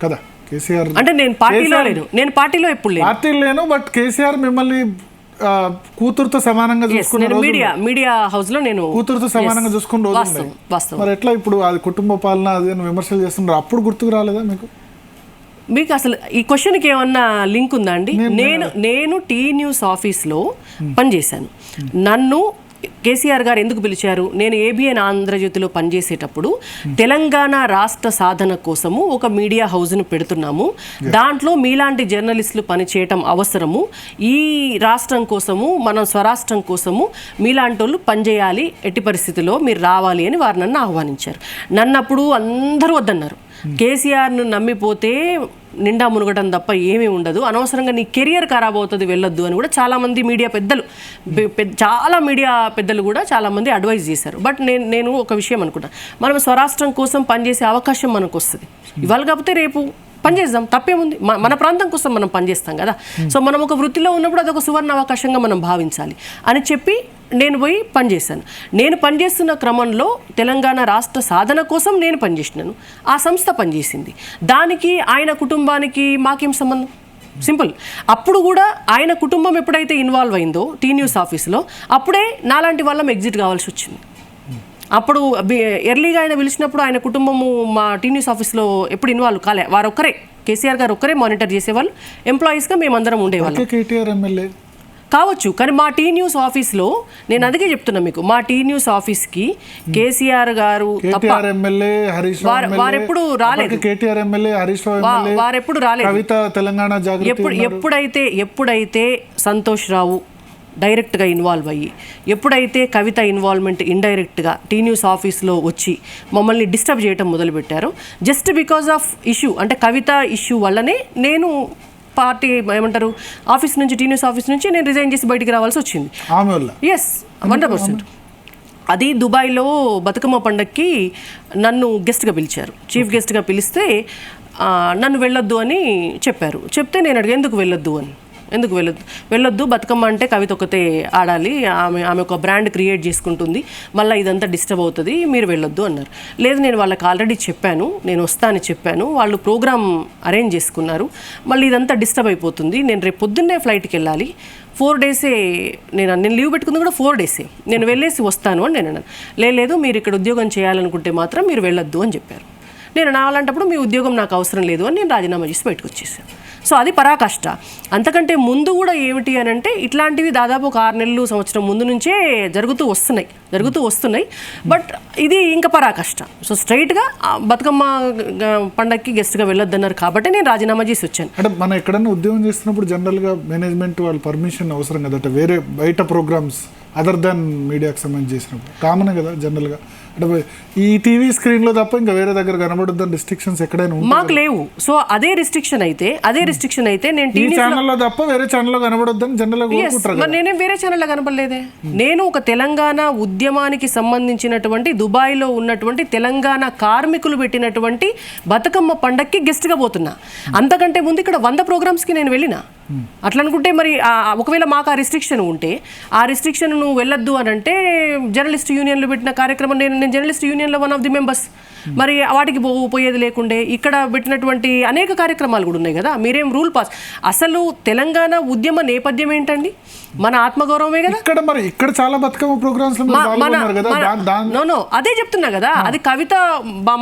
కదా కేసీఆర్. అంటే నేను పార్టీలో ఎప్పుడు లేను, బట్ కేసీఆర్ మిమ్మల్ని కూతురుతో సమానంగా చూసుకున్నారు. మీడియా హౌస్ లో నేను కూతురుతో సమానంగా చూసుకున్న రోజు. మరి ఎట్లా ఇప్పుడు అది కుటుంబ పాలన అది విమర్శలు చేస్తున్నారు, అప్పుడు గుర్తుకు రాలేదా మీకు? మీకు అసలు ఈ క్వశ్చన్కి ఏమన్నా లింక్ ఉందా అండి? నేను టీ న్యూస్ ఆఫీస్లో పనిచేశాను. నన్ను కేసీఆర్ గారు ఎందుకు పిలిచారు? నేను ఏబిఎన్ ఆంధ్రజ్యోతిలో పనిచేసేటప్పుడు తెలంగాణ రాష్ట్ర సాధన కోసము ఒక మీడియా హౌస్ను పెడుతున్నాము, దాంట్లో మీలాంటి జర్నలిస్టులు పనిచేయటం అవసరము, ఈ రాష్ట్రం కోసము మనం స్వరాష్ట్రం కోసము మీలాంటి వాళ్ళు పనిచేయాలి, ఎట్టి పరిస్థితిలో మీరు రావాలి అని వారు నన్ను ఆహ్వానించారు. నన్నప్పుడు అందరూ వద్దన్నారు. కేసీఆర్ను నమ్మిపోతే నిండా మునగటం తప్ప ఏమీ ఉండదు, అనవసరంగా నీ కెరియర్ ఖరాబ్ అవుతుంది, వెళ్ళొద్దు అని కూడా చాలామంది మీడియా పెద్దలు, చాలా మీడియా పెద్దలు కూడా చాలామంది అడ్వైజ్ చేశారు. బట్ నేను ఒక విషయం అనుకుంటాను, మనం స్వరాష్ట్రం కోసం పనిచేసే అవకాశం మనకు వస్తుంది. ఇవాళ కాకపోతే రేపు పనిచేద్దాం, తప్పేముంది? మన ప్రాంతం కోసం మనం పనిచేస్తాం కదా. సో మనం ఒక వృత్తిలో ఉన్నప్పుడు అదొక సువర్ణ అవకాశంగా మనం భావించాలి అని చెప్పి నేను పోయి పనిచేశాను. నేను పనిచేస్తున్న క్రమంలో తెలంగాణ రాష్ట్ర సాధన కోసం నేను పనిచేసినాను, ఆ సంస్థ పనిచేసింది. దానికి ఆయన కుటుంబానికి మాకేం సంబంధం? సింపుల్. అప్పుడు కూడా ఆయన కుటుంబం ఎప్పుడైతే ఇన్వాల్వ్ అయిందో టీ న్యూస్ ఆఫీస్లో, అప్పుడే నాలాంటి వాళ్ళం ఎగ్జిట్ కావాల్సి వచ్చింది. అప్పుడు ఎర్లీగా ఆయన పిలిచినప్పుడు ఆయన కుటుంబము మా టీ న్యూస్ ఆఫీస్లో ఎప్పుడు ఇన్వాల్వ్ కాలే. వారు ఒక్కరే, కేసీఆర్ గారు ఒక్కరే మానిటర్ చేసేవాళ్ళు, ఎంప్లాయీస్గా మేమందరం ఉండేవాళ్ళం కావచ్చు. కానీ మా టీ న్యూస్ ఆఫీస్లో, నేను అదిగే చెప్తున్నా మీకు, మా టీ న్యూస్ ఆఫీస్కి కేసీఆర్ గారు వారెప్పుడు రాలేదు, వారెప్పుడు రాలేదు. ఎప్పుడైతే సంతోష్ రావు డైరెక్ట్గా ఇన్వాల్వ్ అయ్యి, ఎప్పుడైతే కవిత ఇన్వాల్వ్మెంట్ ఇండైరెక్ట్గా టీ న్యూస్ ఆఫీస్లో వచ్చి మమ్మల్ని డిస్టర్బ్ చేయడం మొదలుపెట్టారు, జస్ట్ బికాజ్ ఆఫ్ ఇష్యూ, అంటే కవిత ఇష్యూ వల్లనే నేను పార్టీ ఏమంటారు ఆఫీస్ నుంచి, టీ న్యూస్ ఆఫీస్ నుంచి నేను రిజైన్ చేసి బయటికి రావాల్సి వచ్చింది. ఎస్, 100%. అది దుబాయ్లో బతుకమ్మ పండగకి నన్ను గెస్ట్గా పిలిచారు. చీఫ్ గెస్ట్గా పిలిస్తే నన్ను వెళ్ళొద్దు అని చెప్పారు. చెప్తే నేను అడిగా ఎందుకు వెళ్ళొద్దు, బతుకమ్మ అంటే కవిత ఒకతే ఆడాలి, ఆమె ఒక బ్రాండ్ క్రియేట్ చేసుకుంటుంది, మళ్ళీ ఇదంతా డిస్టర్బ్ అవుతుంది, మీరు వెళ్ళొద్దు అన్నారు. లేదు, నేను వాళ్ళకి ఆల్రెడీ చెప్పాను, నేను వస్తా అని చెప్పాను, వాళ్ళు ప్రోగ్రామ్ అరేంజ్ చేసుకున్నారు, మళ్ళీ ఇదంతా డిస్టర్బ్ అయిపోతుంది, నేను రేపు పొద్దున్నే ఫ్లైట్కి వెళ్ళాలి, 4 డేసే నేను లీవ్ పెట్టుకుంది కూడా 4 డేసే, నేను వెళ్ళేసి వస్తాను అని నేను అన్నాను. లేదు, మీరు ఇక్కడ ఉద్యోగం చేయాలనుకుంటే మాత్రం మీరు వెళ్ళొద్దు అని చెప్పారు. నేను అలాంటప్పుడు మీ ఉద్యోగం నాకు అవసరం లేదు అని నేను రాజీనామా చేసి బయటకు వచ్చేసాను. సో అది పరాకాష్ట. అంతకంటే ముందు కూడా ఏమిటి అని అంటే, ఇట్లాంటివి దాదాపు ఒక 6 నెలలు సంవత్సరం ముందు నుంచే జరుగుతూ వస్తున్నాయి. బట్ ఇది ఇంకా పరాకాష్ట. సో స్ట్రైట్గా బతుకమ్మ పండగకి గెస్ట్గా వెళ్ళొద్దన్నారు కాబట్టి నేను రాజీనామా చేసి వచ్చాను. అంటే మనం ఎక్కడన్నా ఉద్యోగం చేస్తున్నప్పుడు జనరల్గా మేనేజ్మెంట్ వాళ్ళ పర్మిషన్ అవసరం కదా, అంటే వేరే బయట ప్రోగ్రామ్స్ అదర్ దాన్ మీడియాకి సంబంధించి చేసినప్పుడు కామన్ కదా జనరల్గా. అంటే ఈ టీవీ స్క్రీన్ లో తప్ప ఇంకా వేరే దగ్గర కనబడొద్దని రిస్ట్రిక్షన్స్ ఎక్కడైనా మాకు లేవు. సో అదే రిస్ట్రిక్షన్ అయితే నేను టీవీ ఛానల్లో తప్ప వేరే ఛానల్లో కనబడొద్దని జనరల్ గా నేనేం వేరే ఛానల్లో కనబడలేదే. నేను ఒక తెలంగాణ ఉద్యమానికి సంబంధించినటువంటి దుబాయ్లో ఉన్నటువంటి తెలంగాణ కార్మికులు పెట్టినటువంటి బతుకమ్మ పండక్కి గెస్ట్గా పోతున్నా. అంతకంటే ముందు ఇక్కడ 100 ప్రోగ్రామ్స్కి నేను వెళ్ళినా. అట్లా అనుకుంటే మరి ఒకవేళ మాకు ఆ రిస్ట్రిక్షన్ ఉంటే, ఆ రిస్ట్రిక్షన్ నువ్వు వెళ్ళొద్దు అని అంటే, జర్నలిస్ట్ యూనియన్లు పెట్టిన కార్యక్రమం, నేను జర్నలిస్ట్ యూనియన్లో 1 ఆఫ్ ది మెంబర్స్, మరి వాటికి పోయేది లేకుండే. ఇక్కడ పెట్టినటువంటి అనేక కార్యక్రమాలు కూడా ఉన్నాయి కదా, మీరేం రూల్ పాస్. అసలు తెలంగాణ ఉద్యమ నేపథ్యం ఏంటండి? మన ఆత్మగౌరవమే కదా. ఇక్కడ చాలా బతుకమ్మ ప్రోగ్రామ్స్ అదే చెప్తున్నా కదా, అది కవిత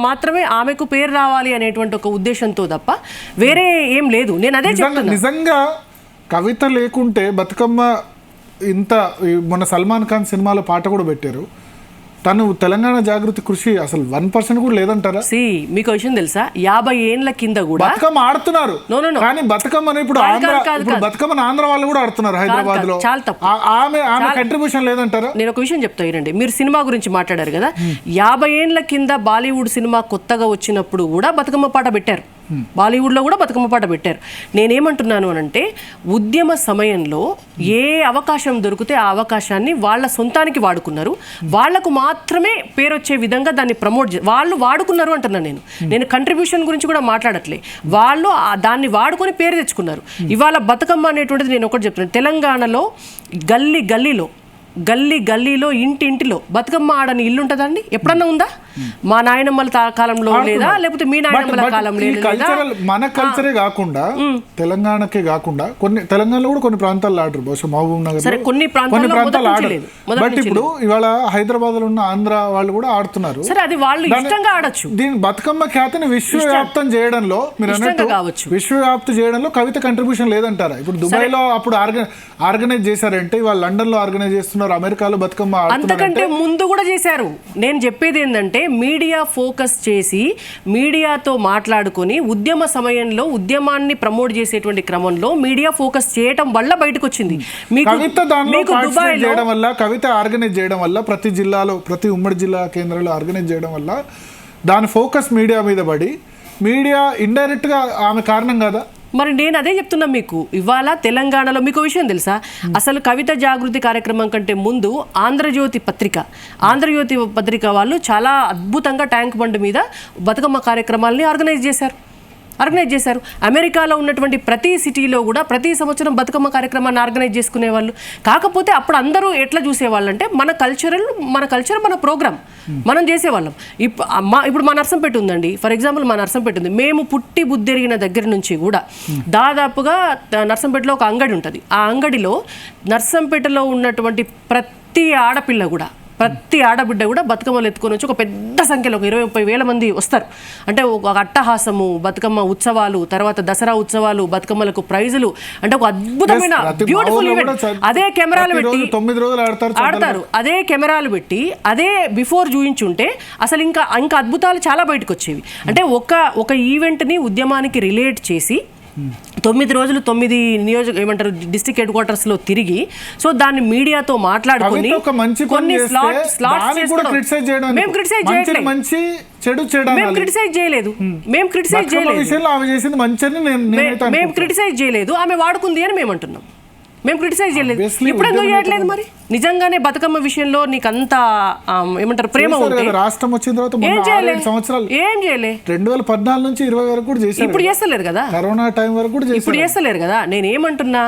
మాత్రమే, ఆమెకు పేరు రావాలి అనేటువంటి ఒక ఉద్దేశంతో తప్ప వేరే ఏం లేదు. నేను అదే చెప్తున్నా. నిజంగా కవిత లేకుంటే బతుకమ్మ ఇంత, మొన్న సల్మాన్ ఖాన్ సినిమాలో పాట కూడా పెట్టారు, తను తెలంగాణ జాగృతి కృషి అసలు 1% కూడా లేదంటారా? మీకు విషయం తెలుసా, 50 ఏళ్ల కింద కూడా బతుకమ్మ ఆడుతున్నారు. కానీ బతుకమ్మని ఇప్పుడు బతుకమ్మని ఆంధ్ర వాళ్ళు కూడా ఆడుతున్నారు హైదరాబాద్ లో. ఆమె కంట్రిబ్యూషన్ లేదంటారా? నేను ఒక విషయం చెప్తా వినండి. మీరు సినిమా గురించి మాట్లాడారు కదా, 50 ఏళ్ల కింద బాలీవుడ్ సినిమా కొత్తగా వచ్చినప్పుడు కూడా బతుకమ్మ పాట పెట్టారు, బాలీవుడ్లో కూడా బతుకమ్మ పాట పెట్టారు. నేనేమంటున్నాను అనంటే, ఉద్యమ సమయంలో ఏ అవకాశం దొరికితే ఆ అవకాశాన్ని వాళ్ళ సొంతానికి వాడుకున్నారు, వాళ్లకు మాత్రమే పేరు వచ్చే విధంగా దాన్ని ప్రమోట్ వాళ్ళు వాడుకున్నారు అంటున్నాను. నేను కంట్రిబ్యూషన్ గురించి కూడా మాట్లాడట్లే, వాళ్ళు దాన్ని వాడుకొని పేరు తెచ్చుకున్నారు. ఇవాళ బతుకమ్మ అనేటువంటిది, నేను ఒకటి చెప్తున్నాను, తెలంగాణలో గల్లీ గల్లీలో గల్లీ గల్లీలో ఇంటింటిలో బతుకమ్మ ఆడని ఇల్లు ఉంటుందండి? ఎప్పుడన్నా ఉందా? మా నాయనమ్మల కాలంలో లేదా, లేకపోతే మీ నాయనమ్మల కాలంలో లేదా? మన కల్చరే కాకుండా తెలంగాణకే కాకుండా కొన్ని తెలంగాణలో కూడా కొన్ని ప్రాంతాల్లో ఆడరు, బహుశా మహబూబ్ నగర్ కొన్ని ప్రాంతాల్లో ఆడరు. బట్ ఇప్పుడు ఇవాళ హైదరాబాద్ లో ఉన్న ఆంధ్ర వాళ్ళు కూడా ఆడుతున్నారు. సరే, అది వాళ్ళు ఇష్టంగా ఆడొచ్చు. దీని బతుకమ్మ ఖ్యాతిని విశ్వవ్యాప్తం చేయడంలో మీరు అన్నట్టు విశ్వవ్యాప్తి చేయడంలో కవిత కంట్రిబ్యూషన్ లేదంటారా? ఇప్పుడు దుబాయ్ లో అప్పుడు ఆర్గనైజ్ చేశారంటే ఇవాళ లండన్ లో ఆర్గనైజ్ చేస్తున్నారు, అమెరికాలో బతుకమ్మ అంతకంటే ముందు కూడా చేశారు. నేను చెప్పేది ఏంటంటే మీడియా ఫోకస్ చేసి మీడియాతో మాట్లాడుకొని ఉద్యమ సమయంలో ఉద్యమాన్ని ప్రమోట్ చేసేటువంటి క్రమంలో మీడియా ఫోకస్ చేయటం వల్ల బయటకు వచ్చింది. కవిత దానిలో పార్టిసిపేట్ చేయడం వల్ల, కవిత ఆర్గనైజ్ చేయడం వల్ల, ప్రతి జిల్లాలో ప్రతి ఉమ్మడి జిల్లా కేంద్రంలో ఆర్గనైజ్ చేయడం వల్ల దాని ఫోకస్ మీడియా మీద పడి మీడియా ఇండైరెక్ట్ గా ఆమె కారణం కదా. మరి నేను అదే చెప్తున్నా మీకు. ఇవాళ తెలంగాణలో మీకు విషయం తెలుసా? అసలు కవిత జాగృతి కార్యక్రమం కంటే ముందు ఆంధ్రజ్యోతి పత్రిక వాళ్ళు చాలా అద్భుతంగా ట్యాంక్ బండ్ మీద బతుకమ్మ కార్యక్రమాలని ఆర్గనైజ్ చేశారు. అమెరికాలో ఉన్నటువంటి ప్రతి సిటీలో కూడా ప్రతి సంవత్సరం బతుకమ్మ కార్యక్రమాన్ని ఆర్గనైజ్ చేసుకునేవాళ్ళు. కాకపోతే అప్పుడు అందరూ ఎట్లా చూసేవాళ్ళు అంటే మన కల్చర్ మన ప్రోగ్రామ్ మనం చేసేవాళ్ళం. ఇప్పుడు మా నర్సంపేట ఉందండి, ఫర్ ఎగ్జాంపుల్ మా నర్సంపేట ఉంది. మేము పుట్టి బుద్ధెరిగిన దగ్గర నుంచి కూడా దాదాపుగా నర్సంపేటలో ఒక అంగడి ఉంటుంది. ఆ అంగడిలో నర్సంపేటలో ఉన్నటువంటి ప్రతి ఆడబిడ్డ కూడా బతుకమ్మలు ఎత్తుకొని వచ్చి ఒక పెద్ద సంఖ్యలో 20-30 వేల మంది వస్తారు. అంటే ఒక అట్టహాసము, బతుకమ్మ ఉత్సవాలు, తర్వాత దసరా ఉత్సవాలు, బతుకమ్మలకు ప్రైజులు, అంటే ఒక అద్భుతమైన బ్యూటిఫుల్ ఈవెంట్. అదే కెమెరాలు పెట్టి 9 రోజులు ఆడతారు. అదే కెమెరాలు పెట్టి అదే బిఫోర్ చూయించుంటే అసలు ఇంకా అద్భుతాలు చాలా బయటకు వచ్చేవి. అంటే ఒక ఈవెంట్ని ఉద్యమానికి రిలేట్ చేసి 9 రోజులు 9 ఏమంటారు డిస్ట్రిక్ట్ హెడ్ క్వార్టర్స్ లో తిరిగి, సో దాన్ని మీడియాతో మాట్లాడుకొని కొన్ని మేము క్రిటిసైజ్ చేయలేదు. ఆమె వాడుకుంది అని మేము అంటున్నాం. మేము క్రిటిసైజ్ చేయలేదు. ఇప్పుడు ఎందుకు చేయట్లేదు? మరి నిజంగానే బతుకమ్మ విషయంలో నీకు అంత ఏమంటారు ప్రేమ ఉంటే రాష్ట్రం వచ్చిన తర్వాత ఏం చేయలే 2014 నుంచి 20 వరకు కూడా చేశారు. ఇప్పుడు చేస్తలేరు కదా, కరోనా టైం వరకు కూడా ఇప్పుడు చేస్తలేరు కదా. నేనేమంటున్నా,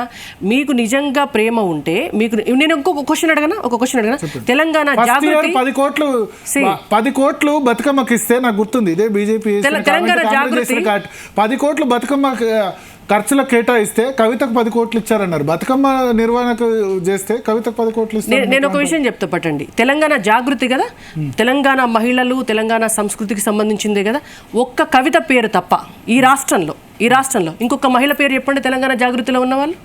మీకు నిజంగా ప్రేమ ఉంటే నేను ఒక క్వశ్చన్ అడగనా? తెలంగాణ జాగృతి 10 కోట్లు బతుకమ్మకి ఇస్తే నాకు గుర్తుంది, ఇదే బీజేపీ తెలంగాణ జాగృతి 10 కోట్లు బతుకమ్మ ఖర్చులకు కేటాయిస్తే కవితకు 10 కోట్లు ఇచ్చారన్నారు. బతుకమ్మ నిర్వహణకు చేస్తే కవితకు 10 కోట్లు ఇస్తారు. నేను ఒక విషయం చెప్తా పట్టండి. తెలంగాణ జాగృతి కదా, తెలంగాణ మహిళలు, తెలంగాణ సంస్కృతికి సంబంధించిందే కదా. ఒక్క కవిత పేరు తప్ప ఈ రాష్ట్రంలో ఇంకొక మహిళ పేరు చెప్పండి. తెలంగాణ జాగృతిలో ఉన్న వాళ్ళు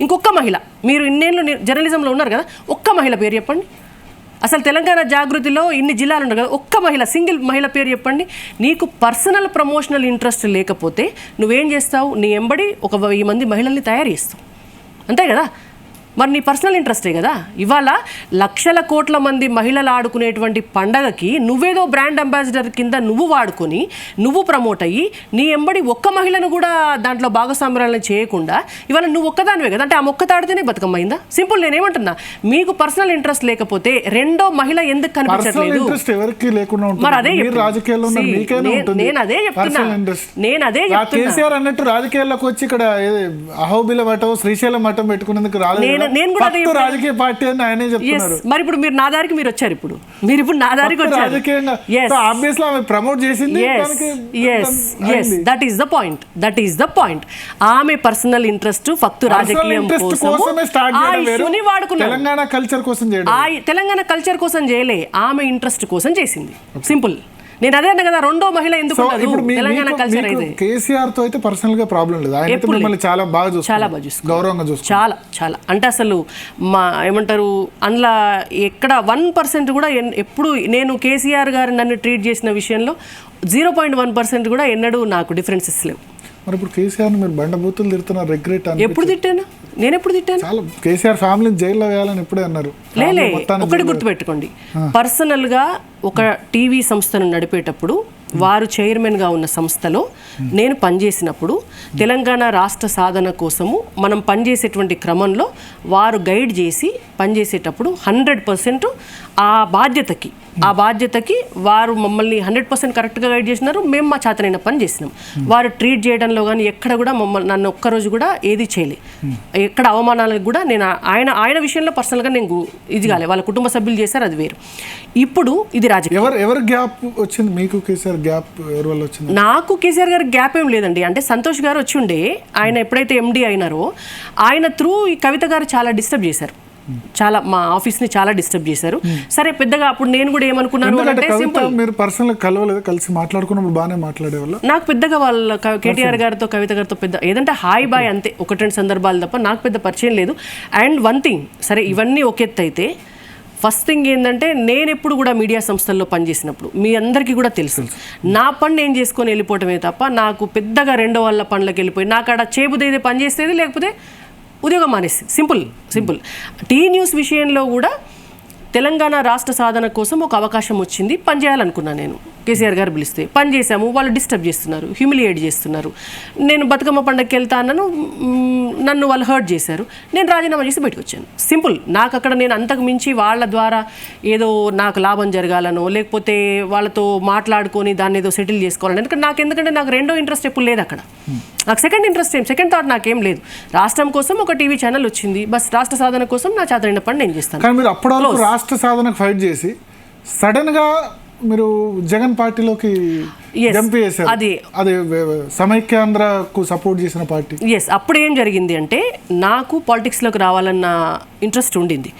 ఇంకొక మహిళ, మీరు ఇన్నేళ్ళు జర్నలిజంలో ఉన్నారు కదా, ఒక్క మహిళ పేరు చెప్పండి. అసలు తెలంగాణ జాగృతిలో ఇన్ని జిల్లాలు ఉన్నాయి కదా, ఒక్క సింగిల్ మహిళ పేరు చెప్పండి. నీకు పర్సనల్ ప్రమోషనల్ ఇంట్రెస్ట్ లేకపోతే నువ్వేం చేస్తావు? నీ ఎంబడి ఒక 1000 మంది మహిళల్ని తయారు చేస్తావు, అంతే కదా. మరి నీ పర్సనల్ ఇంట్రెస్టే కదా. ఇవాళ లక్షల కోట్ల మంది మహిళలు ఆడుకునేటువంటి పండగకి నువ్వేదో బ్రాండ్ అంబాసిడర్ కింద నువ్వు వాడుకొని నువ్వు ప్రమోట్ అయ్యి నీ ఎంబడి ఒక్క మహిళను కూడా దాంట్లో భాగస్వామ్యాలను చేయకుండా ఇవాళ నువ్వు ఒక్కదానివే కదా. అంటే ఆ మొక్క తాడితేనే బతుకమ్మ అయిందా? సింపుల్. నేనేమంటున్నా, మీకు పర్సనల్ ఇంట్రెస్ట్ లేకపోతే రెండో మహిళ ఎందుకు కనిపించట్లేదు? మరి అదే నేను అదే చెప్తున్నా. అన్నట్టు రాజకీయాల్లోకి వచ్చి ఇక్కడ అహోబిల మఠం, శ్రీశైలం మఠం పెట్టుకునేందుకు రాలేదు. రాజకీయ పార్టీ అని ఆయనే చెప్తున్నారు. మరి ఇప్పుడు మీరు నా దారికి మీరు వచ్చారు. ఇప్పుడు నా దారికి వచ్చారు. ప్రమోట్ చేసింది. That is the point. ఆమె పర్సనల్ ఇంట్రెస్ట్ ఫక్తు రాజకీయం కోసమే తెలంగాణ కల్చర్ కోసం తెలంగాణ కల్చర్ కోసం చేయలే, ఆమె ఇంట్రెస్ట్ కోసం చేసింది. సింపుల్. నేను అదే అన్నా కదా, రెండో మహిళ ఎందుకు తెలంగాణ కల్చర్ అయితే. కేసీఆర్ తో అయితే పర్సనల్ గా ప్రాబ్లం లేదు, ఆయన మిమ్మల్ని చాలా బాగా చూసుకుంటారు, గౌరవంగా చూసుకుంటారు. చాలా అంటే అసలు ఏమంటారు అందులో ఎక్కడ 1% కూడా ఎప్పుడు నేను కేసీఆర్ గారు నన్ను ట్రీట్ చేసిన విషయంలో 0.1% కూడా ఎన్నడూ నాకు డిఫరెన్సెస్ లేవు. మరి ఇప్పుడు కేసీఆర్ మీరు బండబూతులు తిడుతున్నారు, రిగ్రెట్ అని ఎప్పుడు తిట్టాను? నేను ఎప్పుడు తిట్టాను? చాలా కేసీఆర్ ఫ్యామిలీని జైల్లో వేయాలని ఎప్పుడే అన్నారు. లేలే, ఒకటి గుర్తుపెట్టుకోండి, పర్సనల్ గా ఒక టీవీ సంస్థను నడిపేటప్పుడు వారు చైర్మన్గా ఉన్న సంస్థలో నేను పనిచేసినప్పుడు తెలంగాణ రాష్ట్ర సాధన కోసము మనం పనిచేసేటువంటి క్రమంలో వారు గైడ్ చేసి పనిచేసేటప్పుడు 100% ఆ బాధ్యతకి ఆ బాధ్యతకి వారు మమ్మల్ని 100% కరెక్ట్గా గైడ్ చేసినారు, మేము మా చేతనైన పని చేసినాం. వారు ట్రీట్ చేయడంలో కానీ ఎక్కడ కూడా నన్ను ఒక్కరోజు కూడా ఏది చేయలే, ఎక్కడ అవమానాలకు కూడా నేను ఆయన విషయంలో పర్సనల్గా నేను ఇది కాలే, వాళ్ళ కుటుంబ సభ్యులు చేశారు, అది వేరు. ఇప్పుడు ఇది రాజకీయం. ఎవరు గ్యాప్ వచ్చింది మీకు? కేసీఆర్ గ్యాప్ ఎవరి వల్ల వచ్చింది? నాకు కేసీఆర్ గారికి గ్యాప్ ఏం లేదండి. అంటే సంతోష్ గారు వచ్చి ఉండే, ఆయన ఎప్పుడైతే ఎండీ అయినారో ఆయన త్రూ ఈ కవిత గారు చాలా డిస్టర్బ్ చేశారు, చాలా మా ఆఫీస్ని చాలా డిస్టర్బ్ చేశారు. సరే పెద్దగా అప్పుడు నేను కూడా ఏమనుకున్నాను అంటే సింపుల్, మీరు పర్సనల్ కలవలేదు, కలిసి మాట్లాడుకున్నప్పుడు బాగానే మాట్లాడేవాళ్ళు. నాకు పెద్దగా వాళ్ళ కేటీఆర్ గారితో కవిత గారితో పెద్ద ఏదంటే హాయ్ బాయ్ అంతే, 1-2 సందర్భాలు తప్ప నాకు పెద్ద పరిచయం లేదు. అండ్ వన్ థింగ్, సరే ఇవన్నీ ఒక ఎత్తు అయితే, ఫస్ట్ థింగ్ ఏంటంటే నేను ఎప్పుడు కూడా మీడియా సంస్థల్లో పనిచేసినప్పుడు మీ అందరికీ కూడా తెలుసు, నా పని నేను చేసుకొని వెళ్ళిపోవటమే తప్ప నాకు పెద్దగా రెండో వాళ్ళ పనులకు వెళ్ళిపోయి నాకు అక్కడ చేబుదేదే పని చేసేది, లేకపోతే ఉద్యోగం మానేసి సింపుల్. టీ న్యూస్ విషయంలో కూడా తెలంగాణ రాష్ట్ర సాధన కోసం ఒక అవకాశం వచ్చింది, పనిచేయాలనుకున్నాను నేను. కేసీఆర్ గారు పిలిస్తే పనిచేసాము, వాళ్ళు డిస్టర్బ్ చేస్తున్నారు, హ్యూమిలియేట్ చేస్తున్నారు. నేను బతుకమ్మ పండుగకి వెళ్తా అన్నాను, నన్ను వాళ్ళు హర్ట్ చేశారు, నేను రాజీనామా చేసి బయటకు వచ్చాను. సింపుల్. నాకు అక్కడ నేను అంతకు మించి వాళ్ళ ద్వారా ఏదో నాకు లాభం జరగాలనో లేకపోతే వాళ్ళతో మాట్లాడుకొని దాన్ని ఏదో సెటిల్ చేసుకోవాలని, ఎందుకంటే నాకు రెండో ఇంట్రెస్ట్ ఎప్పుడు లేదు అక్కడ. నాకు సెకండ్ థాట్ నాకేం లేదు. రాష్ట్రం కోసం ఒక టీవీ ఛానల్ వచ్చింది, బస్ రాష్ట్ర సాధన కోసం నా చేతనైన పని నేను చేస్తాను. కానీ మీరు అప్పటివరకు రాష్ట్ర సాధనకు ఫైట్ చేసి సడన్గా మీరు జగన్ పార్టీలోకి జంప్ చేశారు. అది సమైక్యాంధ్రకు సపోర్ట్ చేసిన పార్టీ. అప్పుడు ఏం జరిగింది అంటే, నాకు పాలిటిక్స్లోకి రావాలన్న ఇంట్రెస్ట్ ఉండింది.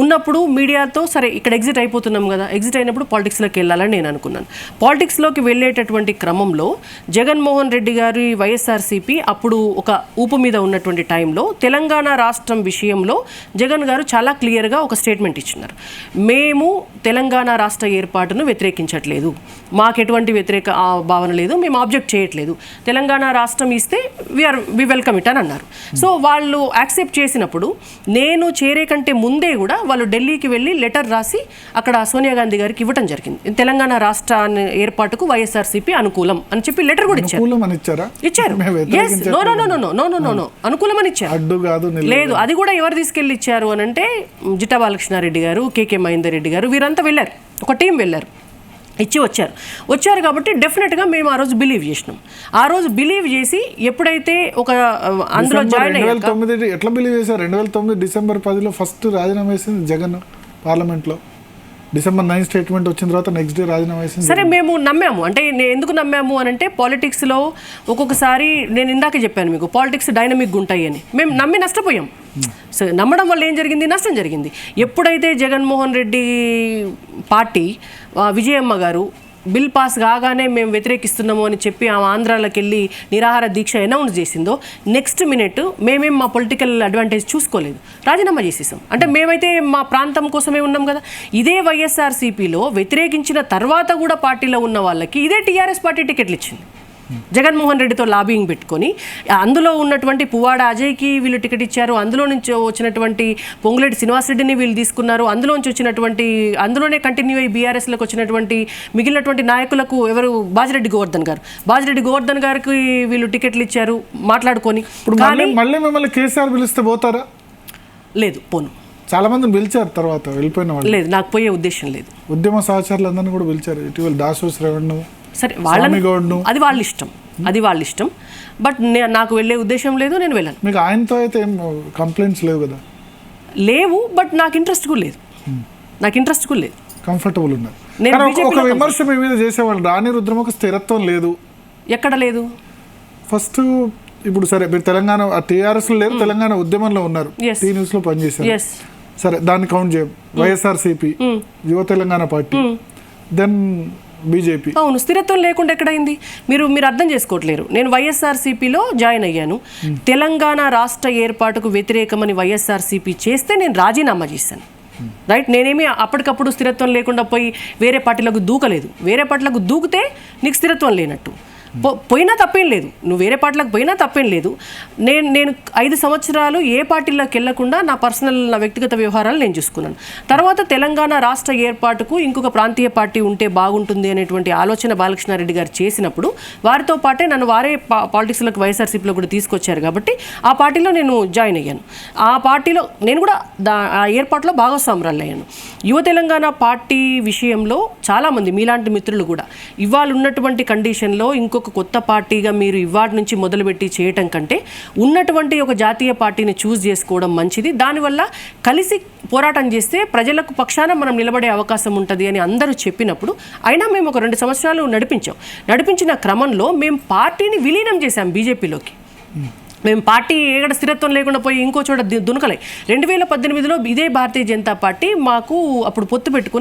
ఉన్నప్పుడు మీడియాతో సరే ఇక్కడ ఎగ్జిట్ అయిపోతున్నాం కదా, ఎగ్జిట్ అయినప్పుడు పాలిటిక్స్లోకి వెళ్ళాలని నేను అనుకున్నాను. పాలిటిక్స్లోకి వెళ్ళేటటువంటి క్రమంలో జగన్మోహన్ రెడ్డి గారి వైఎస్ఆర్సీపీ అప్పుడు ఒక ఊపు మీద ఉన్నటువంటి టైంలో తెలంగాణ రాష్ట్రం విషయంలో జగన్ గారు చాలా క్లియర్గా ఒక స్టేట్మెంట్ ఇచ్చినారు. మేము తెలంగాణ రాష్ట్ర ఏర్పాటును వ్యతిరేకించట్లేదు, మాకు ఎటువంటి వ్యతిరేక భావన లేదు, మేము ఆబ్జెక్ట్ చేయట్లేదు, తెలంగాణ రాష్ట్రం ఇస్తే వి వెల్కమ్ ఇట్ అని అన్నారు. సో వాళ్ళు యాక్సెప్ట్ చేసినప్పుడు నేను చేరే కంటే ముందే కూడా వాళ్ళు ఢిల్లీకి వెళ్ళి లెటర్ రాసి అక్కడ సోనియా గాంధీ గారికి ఇవ్వడం జరిగింది. తెలంగాణ రాష్ట్ర ఏర్పాటుకు వైఎస్ఆర్సీపీ అనుకూలం అని చెప్పి లెటర్ కూడా ఇచ్చారు. అనుకూలం అని ఇచ్చారు. లేదు, అది కూడా ఎవరు తీసుకెళ్ళి ఇచ్చారు అని అంటే జిట్టా బాలకృష్ణారెడ్డి గారు, కేకే మహేందర్ రెడ్డి గారు, వీరంతా వెళ్ళారు, ఒక టీం వెళ్ళారు, ఇచ్చి వచ్చారు కాబట్టి డెఫినెట్గా మేము ఆ రోజు బిలీవ్ చేసినాం. ఆ రోజు బిలీవ్ చేసి ఎప్పుడైతే ఒక అందులో జాయిన్ అయ్యాక 2009 ఎట్లా బిలీవ్ చేశారు? 2009 డిసెంబర్ 10 ఫస్ట్ రాజీనామా వేసింది జగన్ పార్లమెంట్లో. డిసెంబర్ 9 స్టేట్మెంట్ వచ్చిన తర్వాత నెక్స్ట్ డే రాజీనామా వేసింది. సరే మేము నమ్మాము. అంటే ఎందుకు నమ్మాము అని అంటే, పాలిటిక్స్లో ఒక్కొక్కసారి నేను ఇందాకే చెప్పాను మీకు, పాలిటిక్స్ డైనమిక్గా ఉంటాయి అని. మేము నమ్మి నష్టపోయాం. సో నమ్మడం వల్ల ఏం జరిగింది? నష్టం జరిగింది. ఎప్పుడైతే జగన్మోహన్ రెడ్డి పార్టీ విజయమ్మ గారు బిల్ పాస్ కాగానే మేము వ్యతిరేకిస్తున్నాము అని చెప్పి ఆమె ఆంధ్రాలోకి వెళ్ళి నిరాహార దీక్ష అనౌన్స్ చేసిందో, నెక్స్ట్ మినిట్ మేమేం మా పొలిటికల్ అడ్వాంటేజ్ చూసుకోలేదు, రాజీనామా చేసేసాం. అంటే మేమైతే మా ప్రాంతం కోసమే ఉన్నాం కదా. ఇదే వైఎస్ఆర్సీపీలో వ్యతిరేకించిన తర్వాత కూడా పార్టీలో ఉన్న వాళ్ళకి ఇదే టీఆర్ఎస్ పార్టీ టికెట్లు ఇచ్చింది. జగన్మోహన్ రెడ్డితో లాబింగ్ పెట్టుకొని అందులో ఉన్నటువంటి పువ్వాడ అజయ్కి వీళ్ళు టికెట్ ఇచ్చారు, అందులో నుంచి వచ్చినటువంటి పొంగులేటి శ్రీనివాసరెడ్డిని వీళ్ళు తీసుకున్నారు, అందులోంచి వచ్చినటువంటి అందులోనే కంటిన్యూ అయ్యి బీఆర్ఎస్లోకి వచ్చినటువంటి మిగిలినటువంటి నాయకులకు ఎవరు బాజిరెడ్డి గోవర్ధన్ గారికి వీళ్ళు టికెట్లు ఇచ్చారు మాట్లాడుకొని. మళ్ళీ మిమ్మల్ని కేసీఆర్ పిలిస్తే పోతారా? లేదు, పోను. చాలా మంది పిలిచారు, తర్వాత వెళ్ళిపోయిన వాళ్ళు. లేదు, నాకు పోయే ఉద్దేశం లేదు. ఉద్యమ సహచరులు అందరినీ కూడా పిలిచారు, ఇటీవల దాసు శ్రవణ్, సరే వాళ్ళని, అది వాళ్ళ ఇష్టం, బట్ నాకు వెళ్ళే ఉద్దేశం లేదు, నేను వెళ్ళను. మీకు ఆయనతో అయితే ఏం కంప్లైంట్స్ లేవు కదా? లేవు, బట్ నాకు ఇంట్రెస్ట్ కూడా లేదు. కంఫర్టబుల్ ఉన్నారు. ఒక విమర్శ మీ మీద చేసేవాళ్ళు, రాణి రుద్రమకు స్థిరత్వం లేదు. ఎక్కడ లేదు? ఫస్ట్ ఇప్పుడు సరే మీరు తెలంగాణ టీఆర్ఎస్లో లేరు, తెలంగాణ ఉద్యమంలో ఉన్నారు, టీ న్యూస్లో పనిచేశారు, సరే దాన్ని కౌంట్ చేయం. వైఎస్ఆర్సీపీ, యువ తెలంగాణ పార్టీ, దెన్ బీజేపీ. అవును, స్థిరత్వం లేకుండా ఎక్కడైంది? మీరు అర్థం చేసుకోవట్లేరు. నేను వైఎస్ఆర్సీపీలో జాయిన్ అయ్యాను, తెలంగాణ రాష్ట్ర ఏర్పాటుకు వ్యతిరేకమని వైఎస్ఆర్సీపీ చేస్తే నేను రాజీనామా చేశాను, రైట్? నేనేమి అప్పటికప్పుడు స్థిరత్వం లేకుండా పోయి వేరే పార్టీలకు దూకలేదు. వేరే పార్టీలకు దూకితే నీకు స్థిరత్వం లేనట్టు. పోయినా తప్పేం లేదు, నువ్వు వేరే పార్టీలకు పోయినా తప్పేం లేదు. నేను 5 సంవత్సరాలు ఏ పార్టీలోకి వెళ్లకుండా నా పర్సనల్, నా వ్యక్తిగత వ్యవహారాలు నేను చూసుకున్నాను. తర్వాత తెలంగాణ రాష్ట్ర ఏర్పాటుకు ఇంకొక ప్రాంతీయ పార్టీ ఉంటే బాగుంటుంది అనేటువంటి ఆలోచన బాలకృష్ణారెడ్డి గారు చేసినప్పుడు వారితో పాటే నన్ను వారే పాలిటిక్స్లోకి వైఎస్ఆర్సీపీలో కూడా తీసుకొచ్చారు. కాబట్టి ఆ పార్టీలో నేను జాయిన్ అయ్యాను. ఆ పార్టీలో నేను కూడా ఆ ఏర్పాటులో భాగస్వామురాలు అయ్యాను. యువ తెలంగాణ పార్టీ విషయంలో చాలామంది మీలాంటి మిత్రులు కూడా ఇవాళ ఉన్నటువంటి కండిషన్లో ఇంకొక కొత్త పార్టీగా మీరు ఇవాటి నుంచి మొదలుపెట్టి చేయటం కంటే ఉన్నటువంటి ఒక జాతీయ పార్టీని చూస్ చేసుకోవడం మంచిది. దానివల్ల కలిసి పోరాటం చేస్తే ప్రజలకు పక్షాన మనం నిలబడే అవకాశం ఉంటుంది అని అందరూ చెప్పినప్పుడు అయినా మేము ఒక 2 సంవత్సరాలు నడిపించిన క్రమంలో మేము పార్టీని విలీనం చేశాం బీజేపీలోకి. మేము పార్టీ ఏడ స్థిరత్వం లేకుండా పోయి ఇంకో చోట దునకలే. 2018లో ఇదే భారతీయ జనతా పార్టీ మాకు అప్పుడు పొత్తు పెట్టుకుని